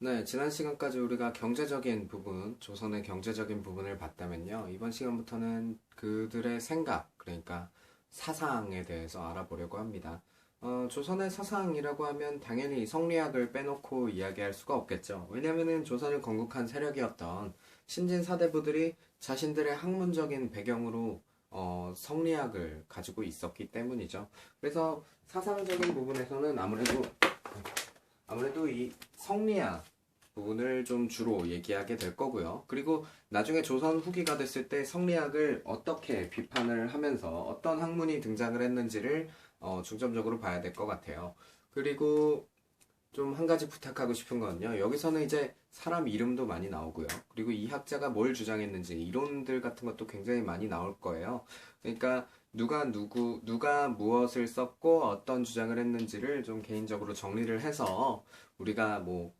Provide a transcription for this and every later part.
네, 지난 시간까지 우리가 경제적인 부분, 조선의 경제적인 부분을 봤다면요. 이번 시간부터는 그들의 생각, 그러니까 사상에 대해서 알아보려고 합니다. 조선의 사상이라고 하면 당연히 성리학을 빼놓고 이야기할 수가 없겠죠. 왜냐면은 조선을 건국한 세력이었던 신진 사대부들이 자신들의 학문적인 배경으로 성리학을 가지고 있었기 때문이죠. 그래서 사상적인 부분에서는 아무래도 이 성리학 부분을 좀 주로 얘기하게 될 거고요. 그리고 나중에 조선 후기가 됐을 때 성리학을 어떻게 비판을 하면서 어떤 학문이 등장을 했는지를 중점적으로 봐야 될 것 같아요. 그리고 좀 한 가지 부탁하고 싶은 건요. 여기서는 이제 사람 이름도 많이 나오고요. 그리고 이 학자가 뭘 주장했는지 이론들 같은 것도 굉장히 많이 나올 거예요. 그러니까 누가 무엇을 썼고 어떤 주장을 했는지를 좀 개인적으로 정리를 해서 우리가 뭐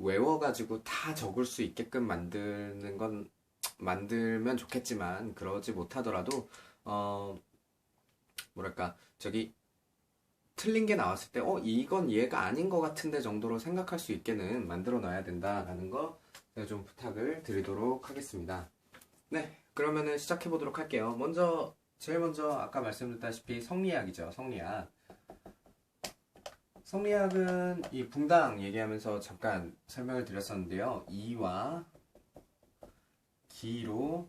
외워가지고 다 적을 수 있게끔 만들면 좋겠지만, 그러지 못하더라도, 뭐랄까, 저기, 틀린 게 나왔을 때, 이건 얘가 아닌 것 같은데 정도로 생각할 수 있게는 만들어 놔야 된다라는 거, 제가 좀 부탁을 드리도록 하겠습니다. 네, 그러면은 시작해 보도록 할게요. 제일 먼저 아까 말씀드렸다시피 성리학이죠, 성리학. 성리학은 이 붕당 얘기하면서 잠깐 설명을 드렸었는데요. 이와 기로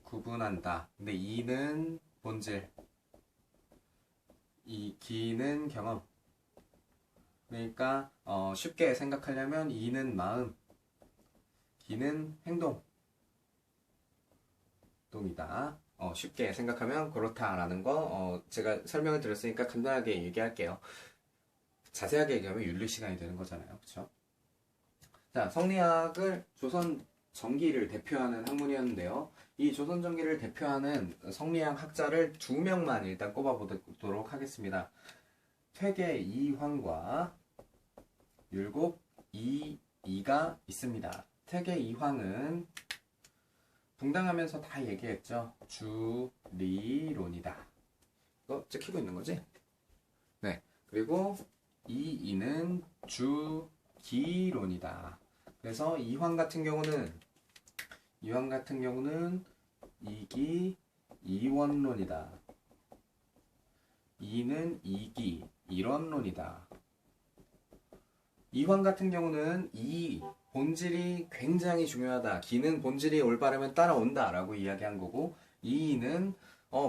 구분한다. 근데 이는 본질, 이 기는 경험. 그러니까 쉽게 생각하려면 이는 마음, 기는 행동이다. 쉽게 생각하면 그렇다라는 거 제가 설명을 드렸으니까 간단하게 얘기할게요. 자세하게 얘기하면 윤리 시간이 되는 거잖아요. 그렇죠? 자, 성리학을 조선 전기를 대표하는 학문이었는데요. 이 조선 전기를 대표하는 성리학 학자를 두 명만 일단 꼽아보도록 하겠습니다. 퇴계 이황과 율곡 이이가 있습니다. 퇴계 이황은 붕당하면서 다 얘기했죠. 주리론이다. 이거 찍히고 있는 거지? 네. 그리고 이이는 주기론이다. 그래서 이황 같은 경우는 이기 이원론이다. 이는 이기 이론론이다. 이황 같은 경우는 이 본질이 굉장히 중요하다. 기는 본질이 올바르면 따라온다 라고 이야기한 거고, 이는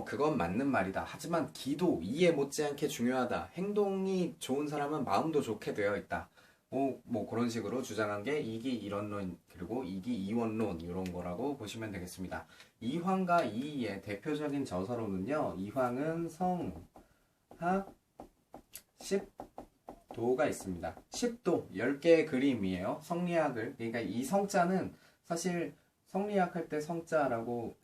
그건 맞는 말이다. 하지만 기도 이에 못지않게 중요하다. 행동이 좋은 사람은 마음도 좋게 되어 있다. 뭐 그런 식으로 주장한 게 이기 이론론 그리고 이기 이원론 이런 거라고 보시면 되겠습니다. 이황과 이이의 대표적인 저서로는요. 이황은 성학 10도가 있습니다. 10도 10개의 그림이에요. 성리학을 그러니까 이 성자는 사실 성리학 할 때 성자라고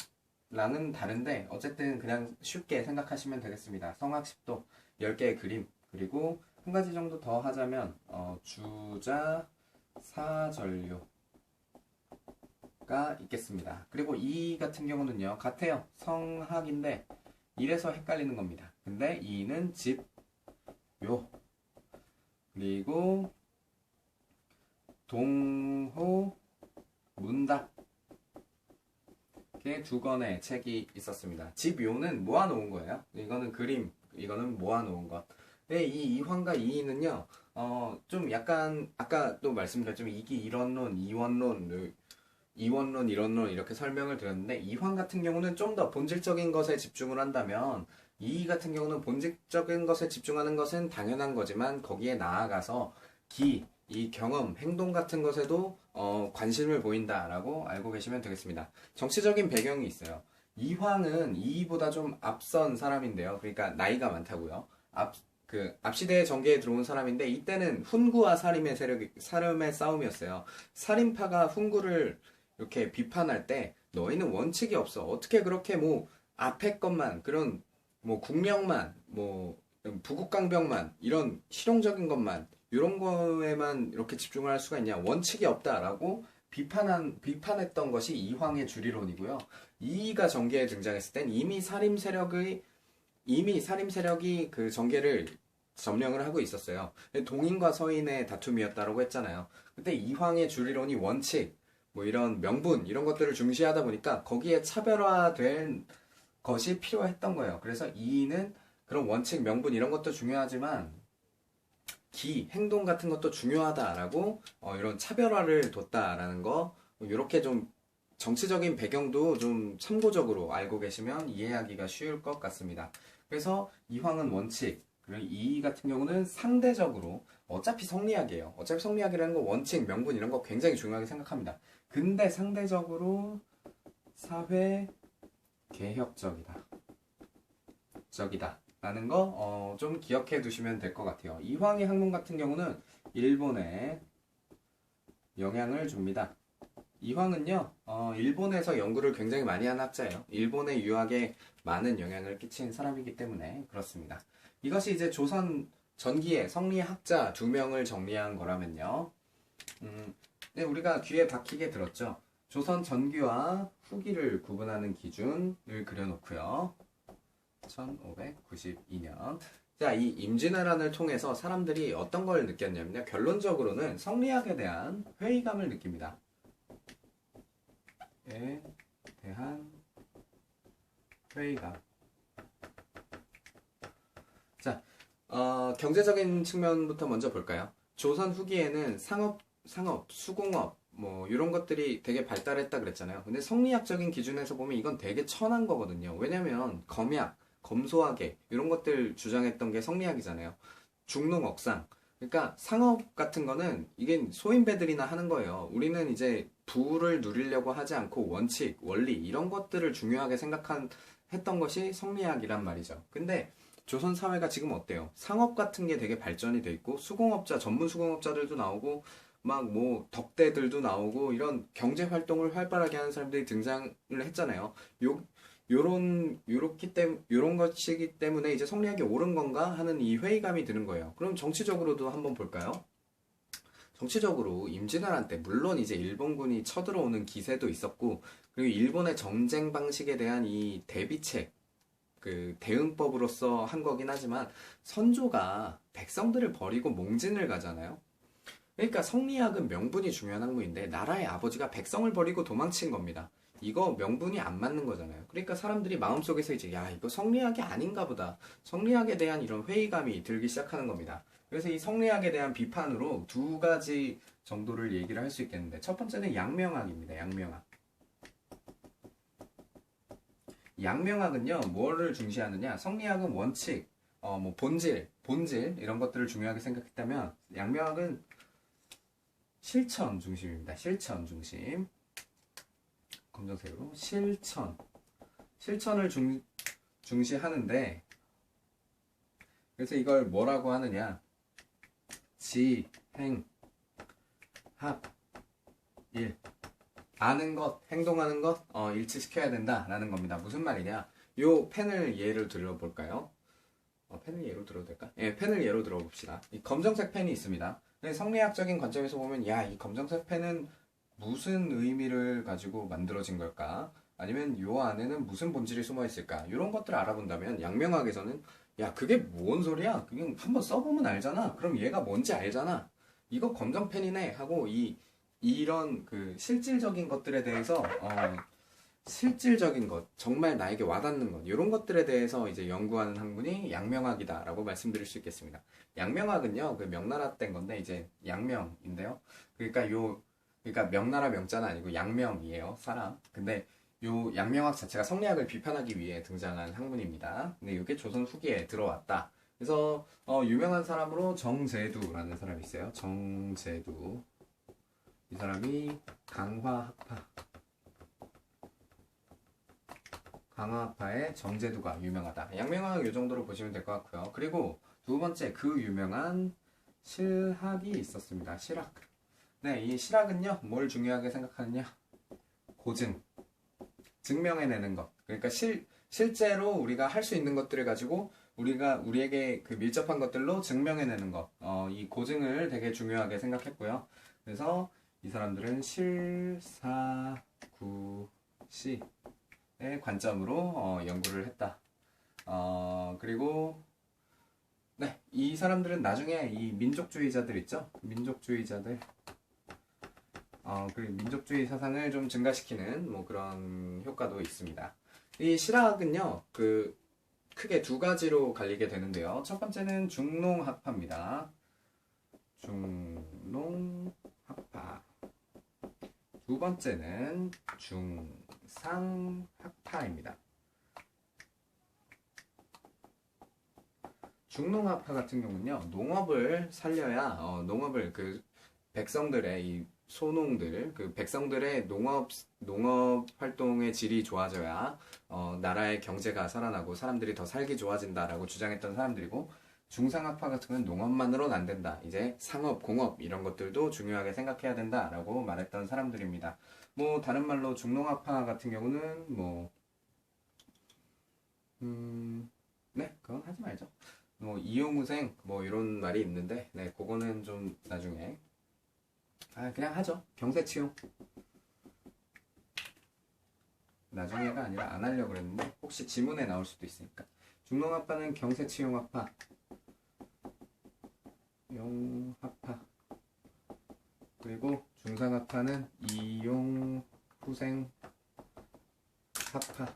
랑은 다른데 어쨌든 그냥 쉽게 생각하시면 되겠습니다. 성학 10도 10개의 그림 그리고 한 가지 정도 더 하자면 주자 사전류가 있겠습니다. 그리고 이 같은 경우는요 같아요. 성학인데 이래서 헷갈리는 겁니다. 근데 이는 집요 그리고 동호 문답 이렇게 두 권의 책이 있었습니다. 집요는 모아놓은 거예요. 이거는 그림, 이거는 모아놓은 것. 근데 이 이황과 이이는요, 좀 약간, 아까 또 말씀드렸지만, 이기 이론론, 이원론, 이론론 이렇게 설명을 드렸는데, 이황 같은 경우는 좀 더 본질적인 것에 집중을 한다면, 이이 같은 경우는 본질적인 것에 집중하는 것은 당연한 거지만, 거기에 나아가서 이 경험, 행동 같은 것에도 관심을 보인다라고 알고 계시면 되겠습니다. 정치적인 배경이 있어요. 이황은 이이보다 좀 앞선 사람인데요. 그러니까 나이가 많다고요. 앞시대의 전개에 들어온 사람인데 이때는 훈구와 사림의 싸움이었어요. 살인파가 훈구를 이렇게 비판할 때 너희는 원칙이 없어. 어떻게 그렇게 뭐 앞에 것만 그런 뭐 국력만 뭐 부국강병만 이런 실용적인 것만 이런 거에만 이렇게 집중을 할 수가 있냐? 원칙이 없다라고 비판했던 것이 이황의 주리론이고요. 이이가 전개에 등장했을 땐 이미 살림 세력이 그 전개를 점령을 하고 있었어요. 동인과 서인의 다툼이었다라고 했잖아요. 근데 이황의 주리론이 원칙, 뭐 이런 명분 이런 것들을 중시하다 보니까 거기에 차별화된 것이 필요했던 거예요. 그래서 이인은 그런 원칙, 명분 이런 것도 중요하지만 행동 같은 것도 중요하다라고 이런 차별화를 뒀다라는 거 이렇게 좀 정치적인 배경도 좀 참고적으로 알고 계시면 이해하기가 쉬울 것 같습니다. 그래서 이황은 원칙, 그리고 이 같은 경우는 상대적으로 어차피 성리학이에요. 어차피 성리학이라는 거 원칙, 명분 이런 거 굉장히 중요하게 생각합니다. 근데 상대적으로 사회 개혁적이다. 라는 거 좀 기억해 두시면 될 것 같아요. 이황의 학문 같은 경우는 일본에 영향을 줍니다. 이황은요, 일본에서 연구를 굉장히 많이 한 학자예요. 일본의 유학에 많은 영향을 끼친 사람이기 때문에 그렇습니다. 이것이 이제 조선 전기의 성리학자 2명을 정리한 거라면요. 네, 우리가 귀에 박히게 들었죠. 조선 전기와 후기를 구분하는 기준을 그려놓고요. 1592년. 자, 이 임진왜란을 통해서 사람들이 어떤 걸 느꼈냐면요. 결론적으로는 성리학에 대한 회의감을 느낍니다. 에 대한 회의감. 자, 경제적인 측면부터 먼저 볼까요? 조선 후기에는 상업, 수공업, 뭐 이런 것들이 되게 발달했다 그랬잖아요. 근데 성리학적인 기준에서 보면 이건 되게 천한 거거든요. 왜냐면 검약, 검소하게 이런 것들 주장했던 게 성리학이잖아요. 중농억상. 그러니까 상업 같은 거는 이게 소인배들이나 하는 거예요. 우리는 이제 부를 누리려고 하지 않고 원칙, 원리 이런 것들을 중요하게 했던 것이 성리학이란 말이죠. 근데 조선 사회가 지금 어때요? 상업 같은 게 되게 발전이 돼 있고 수공업자, 전문 수공업자들도 나오고 막 뭐 덕대들도 나오고 이런 경제 활동을 활발하게 하는 사람들이 등장을 했잖아요. 요런 것이기 때문에 이제 성리학이 옳은 건가 하는 이 회의감이 드는 거예요. 그럼 정치적으로도 한번 볼까요? 정치적으로 임진왜란 때 물론 이제 일본군이 쳐들어오는 기세도 있었고 그리고 일본의 정쟁 방식에 대한 이 대비책 그 대응법으로서 한 거긴 하지만 선조가 백성들을 버리고 몽진을 가잖아요. 그러니까 성리학은 명분이 중요한 학문인데 나라의 아버지가 백성을 버리고 도망친 겁니다. 이거 명분이 안 맞는 거잖아요. 그러니까 사람들이 마음속에서 이제 야 이거 성리학이 아닌가 보다. 성리학에 대한 이런 회의감이 들기 시작하는 겁니다. 그래서 이 성리학에 대한 비판으로 2가지 정도를 얘기를 할 수 있겠는데 첫 번째는 양명학입니다. 양명학. 양명학은요 뭐를 중시하느냐? 성리학은 원칙, 뭐 본질 이런 것들을 중요하게 생각했다면 양명학은 실천 중심입니다. 실천 중심. 검정색으로 실천을 중시하는데 그래서 이걸 뭐라고 하느냐? 지, 행, 합, 일. 아는 것, 행동하는 것, 일치시켜야 된다라는 겁니다. 무슨 말이냐? 요 펜을 예를 들어볼까요? 펜을 예로 들어도 될까? 예, 펜을 예로 들어봅시다. 이 검정색 펜이 있습니다. 성리학적인 관점에서 보면, 야, 이 검정색 펜은 무슨 의미를 가지고 만들어진 걸까? 아니면 요 안에는 무슨 본질이 숨어 있을까? 이런 것들을 알아본다면, 양명학에서는, 야, 그게 뭔 소리야? 그게 한번 써보면 알잖아. 그럼 얘가 뭔지 알잖아. 이거 검정펜이네 하고 이런 그 실질적인 것들에 대해서 실질적인 것, 정말 나에게 와닿는 것, 이런 것들에 대해서 이제 연구하는 학문이 양명학이다라고 말씀드릴 수 있겠습니다. 양명학은요, 그 명나라 땐 건데 이제 양명인데요. 그러니까 명나라 명자는 아니고 양명이에요, 사람. 근데 요 양명학 자체가 성리학을 비판하기 위해 등장한 학문입니다. 근데 이게 조선 후기에 들어왔다. 그래서 유명한 사람으로 정제두라는 사람이 있어요. 정제두. 이 사람이 강화파의 정제두가 유명하다. 양명학 이 정도로 보시면 될 것 같고요. 그리고 2번째 그 유명한 실학이 있었습니다. 실학. 네, 이 실학은요 뭘 중요하게 생각하느냐? 고증, 증명해내는 것. 그러니까 실제로 우리가 할 수 있는 것들을 가지고 우리에게 그 밀접한 것들로 증명해내는 것. 이 고증을 되게 중요하게 생각했고요. 그래서 이 사람들은 실사구시의 관점으로 연구를 했다. 그리고 네, 이 사람들은 나중에 이 민족주의자들 있죠? 민족주의자들, 그 민족주의 사상을 좀 증가시키는 뭐 그런 효과도 있습니다. 이 실학은요, 크게 두 가지로 갈리게 되는데요. 첫 번째는 중농학파입니다. 중농학파. 두 번째는 중상학파입니다. 중농학파 같은 경우는요, 농업을 살려야, 농업을 백성들의 이 소농들, 백성들의 농업 활동의 질이 좋아져야, 나라의 경제가 살아나고 사람들이 더 살기 좋아진다라고 주장했던 사람들이고, 중상학파 같은 경우는 농업만으로는 안 된다. 이제 상업, 공업 이런 것들도 중요하게 생각해야 된다라고 말했던 사람들입니다. 뭐, 다른 말로 중농학파 같은 경우는 네, 그건 하지 말죠. 뭐 이용후생 뭐 이런 말이 있는데 네 그거는 좀 나중에 그냥 하죠. 경세치용 나중에가 아니라 안 하려고 그랬는데 혹시 지문에 나올 수도 있으니까 중농학파는 경세치용학파 용학파 그리고 중상학파는 이용후생 학파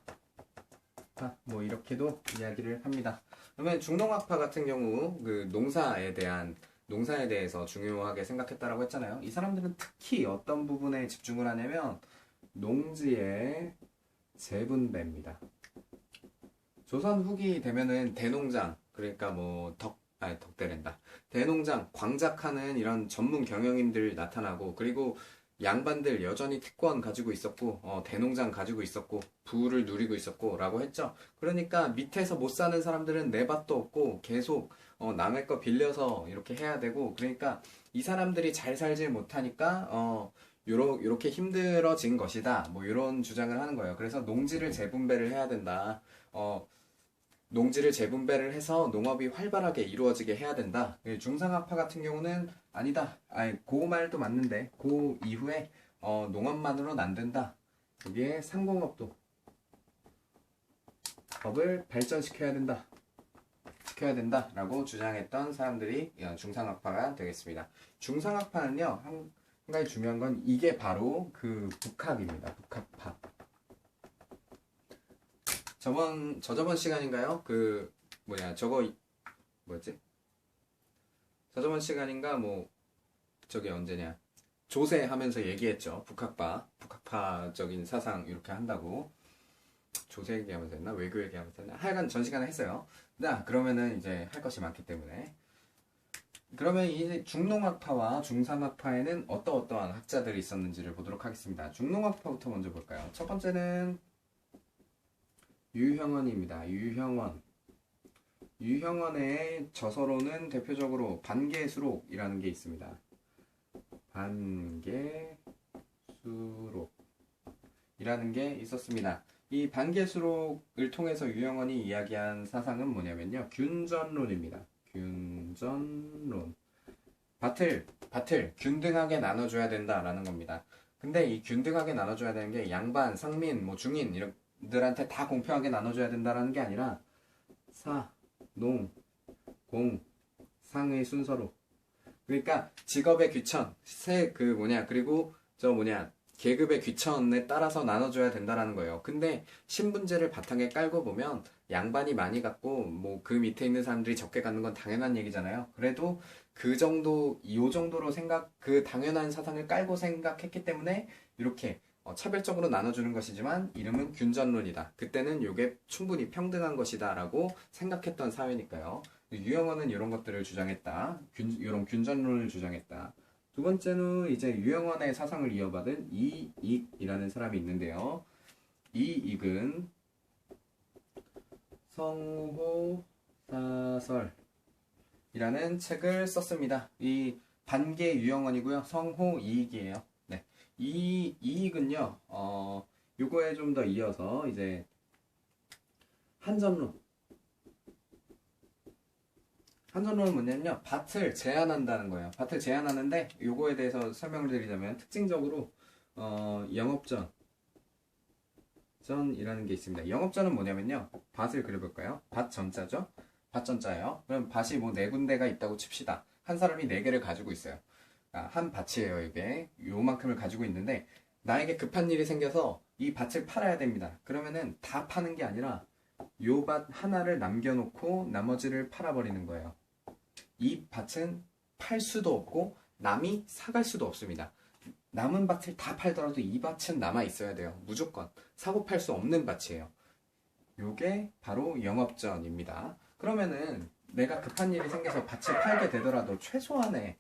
뭐 이렇게도 이야기를 합니다. 그러면 중농학파 같은 경우 농사에 대해서 중요하게 생각했다라고 했잖아요. 이 사람들은 특히 어떤 부분에 집중을 하냐면 농지의 재분배입니다. 조선 후기 되면은 대농장 그러니까 덕대랜다. 대농장 광작하는 이런 전문 경영인들 나타나고 그리고 양반들 여전히 특권 가지고 있었고 대농장 가지고 있었고 부를 누리고 있었고 라고 했죠. 그러니까 밑에서 못 사는 사람들은 내 밭도 없고 계속 남의 거 빌려서 이렇게 해야 되고 그러니까 이 사람들이 잘 살지 못하니까 요렇게 힘들어진 것이다. 뭐 이런 주장을 하는 거예요. 그래서 농지를 재분배를 해야 된다. 농지를 재분배를 해서 농업이 활발하게 이루어지게 해야 된다. 중상학파 같은 경우는 아니다. 그 말도 맞는데 그 이후에 농업만으로는 안 된다. 여기에 상공업도 법을 발전시켜야 된다. 시켜야 된다라고 주장했던 사람들이 중상학파가 되겠습니다. 중상학파는요 한 가지 중요한 건 이게 바로 북학입니다. 북학파. 저저번 시간인가요? 저저번 시간인가 저게 언제냐? 조세 하면서 얘기했죠. 북학파적인 사상 이렇게 한다고. 조세 얘기하면서 했나? 외교 얘기하면서 했나? 하여간 전 시간에 했어요. 그러면은 이제 할 것이 많기 때문에. 그러면 이 중농학파와 중상학파에는 어떠한 학자들이 있었는지를 보도록 하겠습니다. 중농학파부터 먼저 볼까요? 첫 번째는 유형원입니다. 유형원의 저서로는 대표적으로 반계수록이라는 게 있습니다. 반계수록이라는 게 있었습니다. 이 반계수록을 통해서 유형원이 이야기한 사상은 뭐냐면요. 균전론입니다. 균전론. 밭을 균등하게 나눠줘야 된다라는 겁니다. 근데 이 균등하게 나눠줘야 되는 게 양반, 상민, 중인 이들한테 다 공평하게 나눠줘야 된다라는 게 아니라 사, 농, 공, 상의 순서로 그러니까 직업의 귀천, 그리고 계급의 귀천에 따라서 나눠줘야 된다라는 거예요. 근데 신분제를 바탕에 깔고 보면 양반이 많이 갖고 그 밑에 있는 사람들이 적게 갖는 건 당연한 얘기잖아요. 그래도 요 정도로 당연한 사상을 깔고 생각했기 때문에 이렇게 차별적으로 나눠주는 것이지만 이름은 균전론이다. 그때는 이게 충분히 평등한 것이다 라고 생각했던 사회니까요. 유형원은 이런 것들을 주장했다. 이런 균전론을 주장했다. 두 번째는 이제 유형원의 사상을 이어받은 이익이라는 사람이 있는데요. 이익은 성호사설이라는 책을 썼습니다. 이 반계 유형원이고요. 성호이익이에요. 네. 이익은요, 요거에 좀 더 이어서 이제 한전론은 뭐냐면요, 밭을 제한한다는 거예요. 밭을 제한하는데 요거에 대해서 설명을 드리자면 특징적으로 영업전이라는 게 있습니다. 영업전은 뭐냐면요, 밭을 그려볼까요? 밭 전자죠. 밭전자예요. 그럼 밭이 뭐 네 군데가 있다고 칩시다. 한 사람이 네 개를 가지고 있어요. 한 밭이에요. 이게 요만큼을 가지고 있는데 나에게 급한 일이 생겨서 이 밭을 팔아야 됩니다. 그러면은 다 파는 게 아니라 요 밭 하나를 남겨놓고 나머지를 팔아버리는 거예요. 이 밭은 팔 수도 없고 남이 사갈 수도 없습니다. 남은 밭을 다 팔더라도 이 밭은 남아 있어야 돼요. 무조건 사고 팔 수 없는 밭이에요. 요게 바로 영업전입니다. 그러면은 내가 급한 일이 생겨서 밭을 팔게 되더라도 최소한의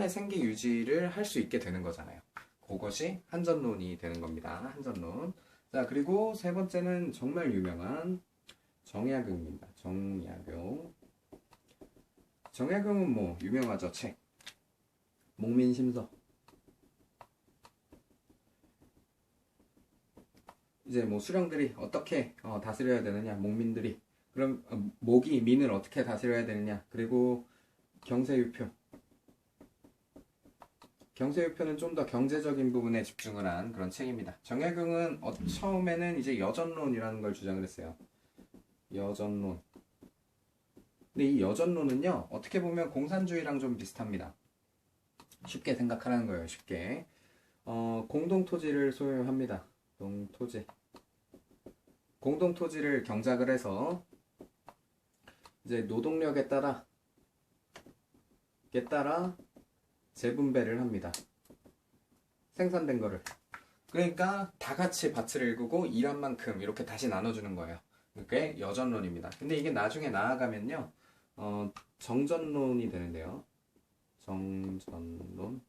생계 유지를 할 수 있게 되는 거잖아요. 그것이 한전론이 되는 겁니다. 한전론. 자, 그리고 세 번째는 정말 유명한 정약용입니다. 정약용은 뭐 유명하죠. 책. 목민심서. 이제 뭐 수령들이 어떻게 다스려야 되느냐, 목민들이. 그럼 목이 민을 어떻게 다스려야 되느냐. 그리고 경세유표. 경세유표는 좀 더 경제적인 부분에 집중을 한 그런 책입니다. 정약용은 처음에는 이제 여전론이라는 걸 주장을 했어요. 여전론. 근데 이 여전론은요, 어떻게 보면 공산주의랑 좀 비슷합니다. 쉽게 생각하라는 거예요, 쉽게. 공동토지를 소유합니다. 공동토지를 경작을 해서 이제 노동력에 따라 재분배를 합니다. 생산된 거를. 그러니까 다 같이 밭을 일구고 일한 만큼 이렇게 다시 나눠주는 거예요. 그게 여전론입니다. 근데 이게 나중에 나아가면요, 정전론이 되는데요. 정전론.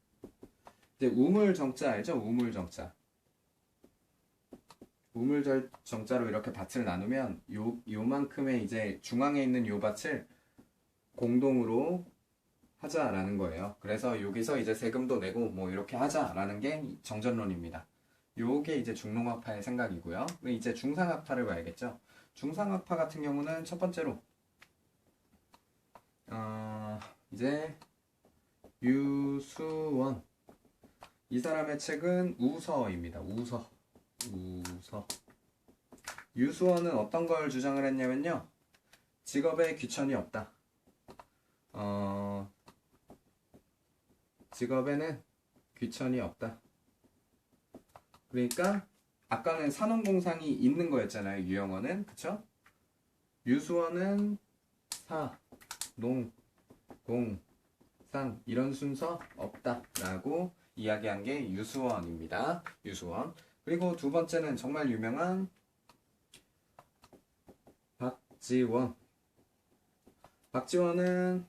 이제 우물정자 알죠? 우물정자. 우물정자로 이렇게 밭을 나누면 요만큼의 이제 중앙에 있는 요 밭을 공동으로 하자라는 거예요. 그래서 여기서 이제 세금도 내고 뭐 이렇게 하자라는 게 정전론입니다. 요게 이제 중농학파의 생각이고요. 이제 중상학파를 봐야겠죠. 중상학파 같은 경우는 첫 번째로 이제 유수원. 이 사람의 책은 우서입니다. 우서. 유수원은 어떤 걸 주장을 했냐면요, 직업에 귀천이 없다. 직업에는 귀천이 없다. 그러니까 아까는 산업공상이 있는 거였잖아요. 유영어는. 그쵸? 유수원은 사, 농, 공, 상 이런 순서 없다 라고 이야기한 게 유수원입니다. 유수원. 그리고 두 번째는 정말 유명한 박지원. 박지원은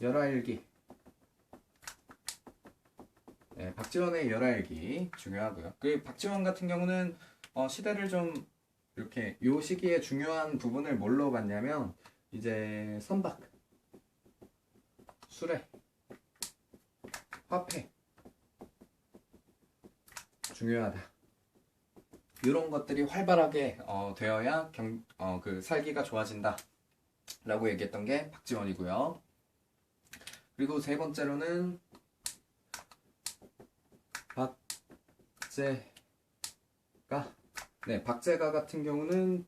열하일기. 네, 박지원의 열하일기 중요하고요. 그 박지원 같은 경우는 시대를 좀 이렇게 요 시기에 중요한 부분을 뭘로 봤냐면 이제 선박, 수레, 화폐 중요하다. 이런 것들이 활발하게 되어야 그 살기가 좋아진다 라고 얘기했던 게 박지원이고요. 그리고 세 번째로는 박제가. 네, 박제가 같은 경우는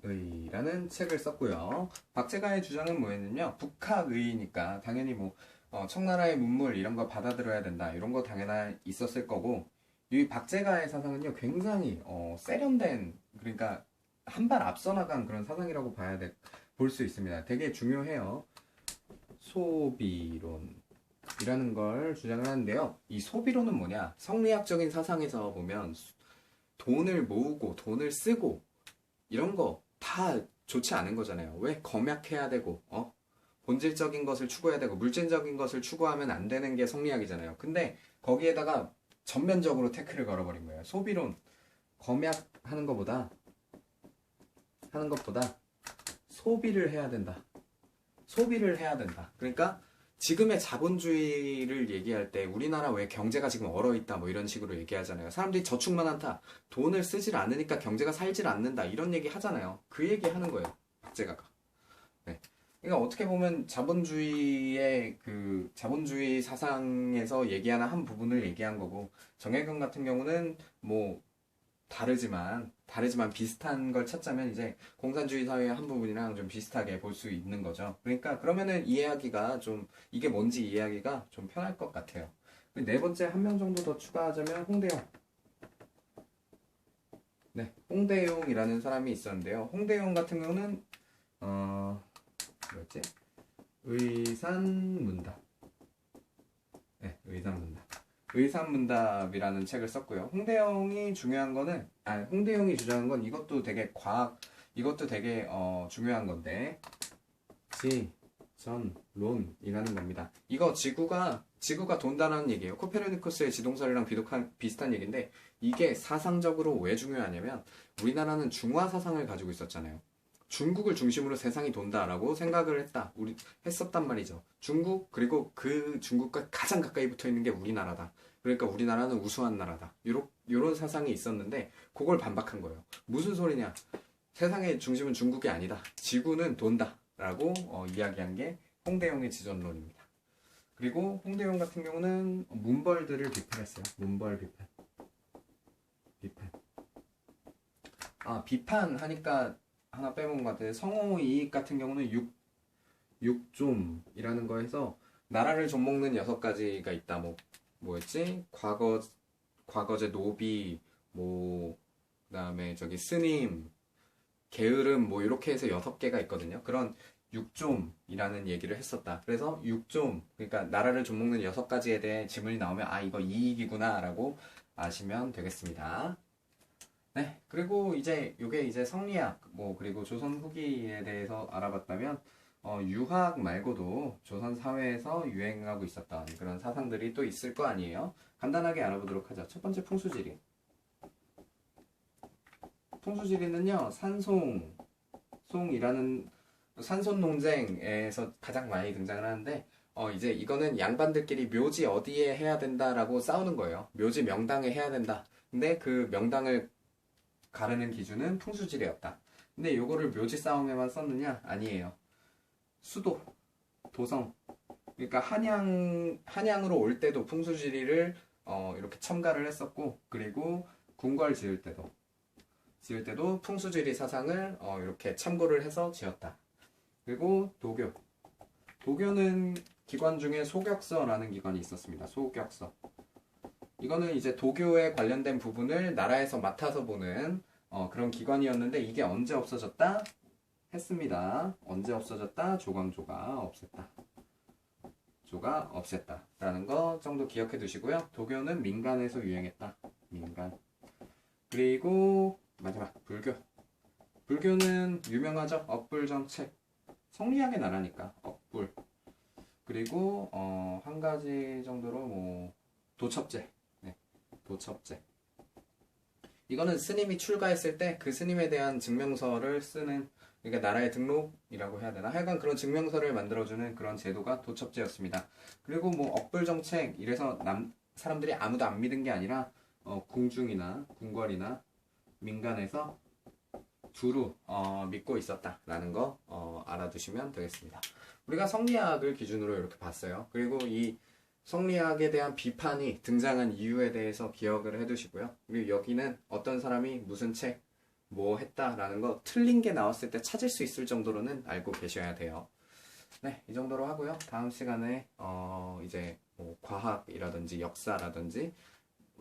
북학의라는 책을 썼고요. 박제가의 주장은 뭐였냐면 북학의니까 당연히 뭐 청나라의 문물 이런 거 받아들여야 된다 이런 거 당연히 있었을 거고, 이 박제가의 사상은요 굉장히 세련된, 그러니까 한 발 앞서 나간 그런 사상이라고 볼 수 있습니다. 되게 중요해요. 소비론이라는 걸 주장을 하는데요. 이 소비론은 뭐냐? 성리학적인 사상에서 보면 돈을 모으고 돈을 쓰고 이런 거 다 좋지 않은 거잖아요. 왜? 검약해야 되고 본질적인 것을 추구해야 되고 물질적인 것을 추구하면 안 되는 게 성리학이잖아요. 근데 거기에다가 전면적으로 태클을 걸어버린 거예요. 소비론, 검약하는 것보다 소비를 해야 된다. 그러니까 지금의 자본주의를 얘기할 때 우리나라 왜 경제가 지금 얼어있다 뭐 이런 식으로 얘기하잖아요. 사람들이 저축만 한다, 돈을 쓰질 않으니까 경제가 살질 않는다 이런 얘기 하잖아요. 그 얘기 하는 거예요, 박제가가. 네. 그러니까 어떻게 보면 자본주의 사상에서 얘기하는 한 부분을 얘기한 거고, 정약용 같은 경우는 뭐 다르지만 비슷한 걸 찾자면 이제 공산주의 사회의 한 부분이랑 좀 비슷하게 볼 수 있는 거죠. 그러니까 그러면은 이해하기가 좀 이게 뭔지 이해하기가 좀 편할 것 같아요. 네 번째 한 명 정도 더 추가하자면 홍대용. 네, 홍대용이라는 사람이 있었는데요. 홍대용 같은 경우는 뭐였지? 의산문답. 네, 의산문답이라는 책을 썼고요. 홍대용이 중요한 거는, 홍대용이 주장한 건 이것도 되게 이것도 되게 중요한 건데, 지전론이라는 겁니다. 이거 지구가 돈다는 얘기예요. 코페르니쿠스의 지동설이랑 비슷한 얘기인데, 이게 사상적으로 왜 중요하냐면, 우리나라는 중화 사상을 가지고 있었잖아요. 중국을 중심으로 세상이 돈다라고 생각을 했었단 말이죠. 중국, 그리고 그 중국과 가장 가까이 붙어 있는 게 우리나라다. 그러니까 우리나라는 우수한 나라다. 요런 사상이 있었는데, 그걸 반박한 거예요. 무슨 소리냐? 세상의 중심은 중국이 아니다. 지구는 돈다. 라고 이야기한 게 홍대용의 지전론입니다. 그리고 홍대용 같은 경우는 문벌들을 비판했어요. 문벌 비판. 비판하니까 하나 빼먹은 것 같아요. 성호이익 같은 경우는 육좀이라는 거에서 나라를 좀먹는 6가지가 있다. 뭐였지? 과거제 노비, 그다음에 저기 스님, 게으름, 이렇게 해서 6개가 있거든요. 그런 육좀이라는 얘기를 했었다. 그래서 육좀, 그러니까 나라를 좀먹는 6가지에 대해 지문이 나오면 이거 이익이구나 라고 아시면 되겠습니다. 네, 그리고 요게 이제 성리학, 그리고 조선 후기에 대해서 알아봤다면, 유학 말고도 조선 사회에서 유행하고 있었던 그런 사상들이 또 있을 거 아니에요? 간단하게 알아보도록 하죠. 첫 번째 풍수지리. 풍수지리는요, 산손 논쟁에서 가장 많이 등장을 하는데, 이제 이거는 양반들끼리 묘지 어디에 해야 된다라고 싸우는 거예요. 묘지 명당에 해야 된다. 근데 그 명당을 가르는 기준은 풍수지리였다. 근데 요거를 묘지 싸움에만 썼느냐? 아니에요. 수도, 도성. 그러니까 한양으로 올 때도 풍수지리를 이렇게 첨가를 했었고, 그리고 궁궐 지을 때도 풍수지리 사상을 이렇게 참고를 해서 지었다. 그리고 도교는 기관 중에 소격서라는 기관이 있었습니다. 소격서. 이거는 이제 도교에 관련된 부분을 나라에서 맡아서 보는 그런 기관이었는데, 이게 언제 없어졌다? 했습니다. 언제 없어졌다? 조광조가 없앴다. 라는 거 정도 기억해 두시고요. 도교는 민간에서 유행했다. 민간. 그리고 마지막 불교는 유명하죠. 업불정책. 성리학의 나라니까 업불. 그리고 한 가지 정도로 도첩제. 네, 도첩제. 이거는 스님이 출가했을 때 그 스님에 대한 증명서를 쓰는, 그러니까 나라의 등록이라고 해야 되나? 하여간 그런 증명서를 만들어주는 그런 제도가 도첩제였습니다. 그리고 업불정책, 이래서 사람들이 아무도 안 믿은 게 아니라 궁중이나 궁궐이나 민간에서 두루 믿고 있었다라는 거 알아두시면 되겠습니다. 우리가 성리학을 기준으로 이렇게 봤어요. 그리고 이 성리학에 대한 비판이 등장한 이유에 대해서 기억을 해두시고요. 그리고 여기는 어떤 사람이 무슨 책, 했다라는 거 틀린 게 나왔을 때 찾을 수 있을 정도로는 알고 계셔야 돼요. 네, 이 정도로 하고요. 다음 시간에 이제 과학이라든지 역사라든지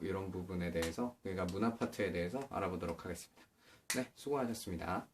이런 부분에 대해서, 그러니까 문화 파트에 대해서 알아보도록 하겠습니다. 네, 수고하셨습니다.